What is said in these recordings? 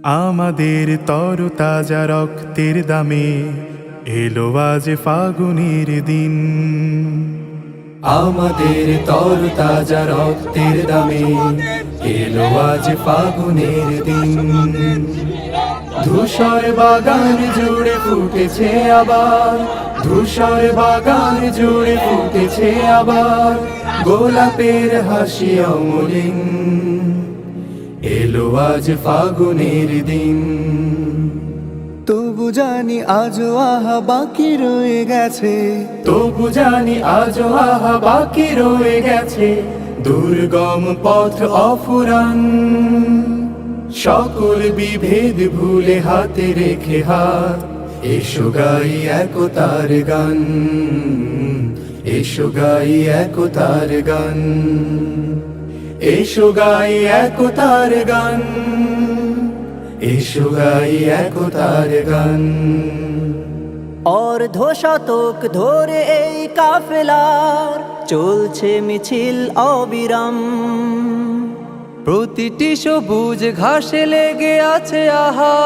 আমাদের তরতাজা রক্তের দামে এলো আজ ফাগুনের দিন। আমাদের তরতাজা রক্তের দামে এলো আজ ফাগুনের দিন। ধূসর বাগান জুড়ে ফুটেছে আবার, ধূসর বাগান জুড়ে ফুটেছে আবার গোলাপের হাসি অমলিন। এলো আজ ফাগুনের দিন। তবু জানি আজও আহা বাকি রয়ে গেছে, তবু জানি আজও আহা বাকি রয়ে গেছে দুর্গম পথ অফুরান। সকল বিভেদ ভুলে হাতে রেখে হাত, এসো গাই একতার গান, এসো গাই একতার গান, এসো গাই একতার গান, এসো গাই একতার গান। অর্ধ শতক ধরে এই কাফেলার চলছে মিছিল অবিরাম। প্রতিটি সবুজ ঘাসে লেগে আছে আহা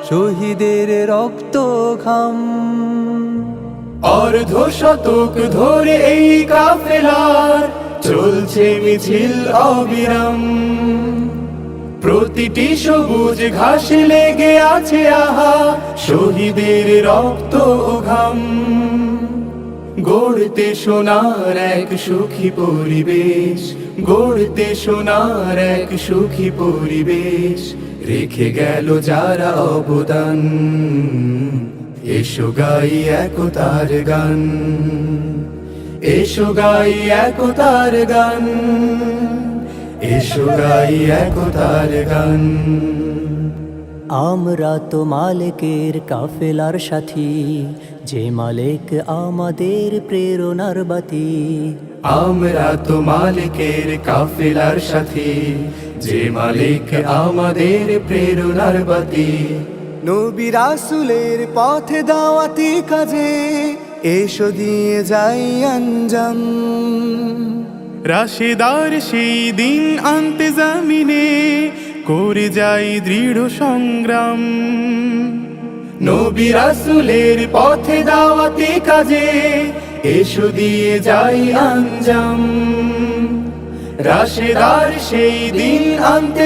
শহীদের রক্ত ঘাম। অর্ধ শতক ধরে এই কাফেলার চলছে মিছিল অবিরাম। প্রতিটি সবুজ ঘাসে লেগে আছে আহা শহীদের রক্ত ও ঘাম। গড়তে সোনার এক সুখী পরিবেশ, গড়তে সোনার এক সুখী পরিবেশ রেখে গেল যারা অবদান। এসো গাই একতার গান, এসো গাই একতার গান, এসো গাই একতার গান। আমরা তো মালিকের কাফেলার সাথী, যে মালিক আমাদের প্রেরণার বাতি। আমরা তো মালিকের কাফেলার সাথী, যে মালিক আমাদের প্রেরণার বাতি। নবী রাসূলের পথে দাওয়াতি কাজে এসো দিয়ে যাই আঞ্জাম। রাশেদার সেই দিন আনতে জামিনে করে যাই দৃঢ় সংগ্রাম। নবী রাসূলের পথে দাওয়াতি কাজে এসো দিয়ে যাই আঞ্জাম। রাশেদার সেই দিন আনতে